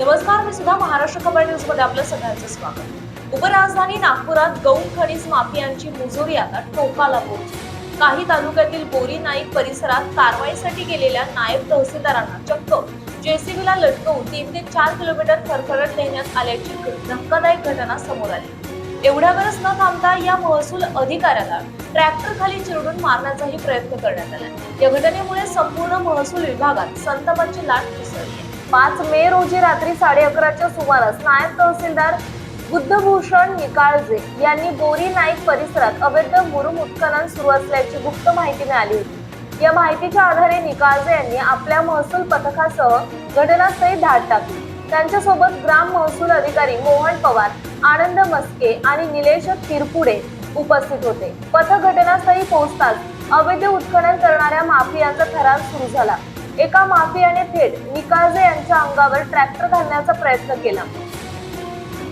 नमस्कार, मी सुद्धा महाराष्ट्र खबर न्यूज मध्ये आपलं सगळ्यांचं स्वागत। उपराजधानी नागपुरात गौण खनिज माफियांची मुजोरी आता टोकाला पोहोचली। काही तालुक्यातील बोरी नाईक परिसरात कारवाईसाठी गेलेल्या नायब तहसीलदारांना चक्क जेसीबीला लटकवून 3 ते 4 किलोमीटर फरफरत नेण्यात आल्याची धक्कादायक घटना समोर आली। एवढ्यावरच न थांबता या महसूल अधिकाऱ्याला ट्रॅक्टर खाली चिरडून मारण्याचाही प्रयत्न करण्यात आला। या घटनेमुळे संपूर्ण महसूल विभागात संतापाची लाट उसळली। 5 मे रोजी रात्री 11:30च्या सुमारास नायब तहसीलदार बुद्धभूषण निकाळजे यांनी बोरी नाईक परिसरात अवैध मुरुम उत्खनन सुरू असल्याची गुप्त माहिती मिळाली होती। या माहितीच्या आधारे निकाळजे यांनी आपल्या महसूल पथकासह घटनास्थळी धाड टाकली। त्यांच्यासोबत ग्राम महसूल अधिकारी मोहन पवार, आनंद मस्के आणि निलेश तिरपुडे उपस्थित होते। पथक घटनास्थळी पोहोचताच अवैध उत्खनन करणाऱ्या माफियांचा थरार सुरू झाला। एका माफियाने थेट निकाळजे यांच्या अंगावर ट्रॅक्टर घालण्याचा प्रयत्न केला।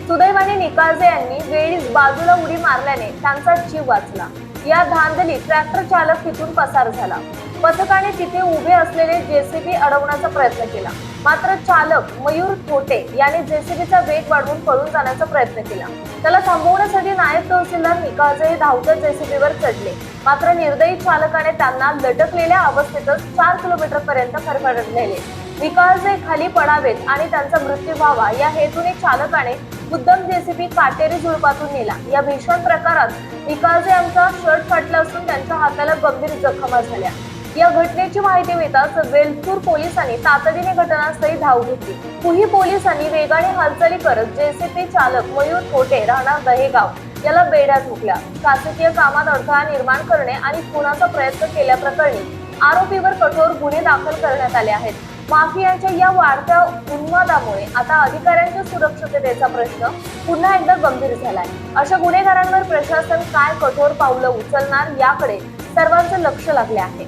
सुदैवाने निकाळजे यांनी वेळीच बाजूला उडी मारल्याने त्यांचा जीव वाचला। या धांदलीत ट्रॅक्टर चालक तिथून पसार झाला। पथकाने तिथे उभे असलेले जेसीबी अडवण्याचा प्रयत्न केला, मात्र चालक मयूर थोटे याने जेसीबीचा वेग वाढवून पळून जाण्याचा प्रयत्न केला। त्याला थांबवण्यासाठी नायब तहसीलदार निकाळजे धावत्या जेसीबीवर चढले, मात्र निर्दयी चालकाने त्यांना लटकलेल्या अवस्थेतच 4 किलोमीटर पर्यंत फरफरत नेले। निकाळजे खाली पडावेत आणि त्यांचा मृत्यू व्हावा या हेतूने चालकाने मुद्दाम जेसीबी काटेरी झुडपातून नेला। या भीषण प्रकारात निकाळजे यांचा शर्ट फाटला असून त्यांच्या हाताला गंभीर जखमा झाल्या। या घटनेची माहिती मिळताच वेलतूर पोलिसांनी तातडीने घटनास्थळी धाव घेतली। पुही पोलिसांनी वेगाने हालचाली करत जेसीबी चालक मयूर थोटे राहणार दहेगाव याला बेड्या ठोकल्या। शासकीय कामात अडथळा निर्माण करणे आणि खुनाचा प्रयत्न केल्याप्रकरणी आरोपीवर कठोर गुन्हे दाखल करण्यात आले आहेत। माफियांच्या या वाढत्या उन्मादामुळे आता अधिकाऱ्यांच्या सुरक्षिततेचा प्रश्न पुन्हा एकदा गंभीर झालाय। अशा गुन्हेगारांवर प्रशासन काय कठोर पावलं उचलणार याकडे सर्वांचं लक्ष लागले आहे।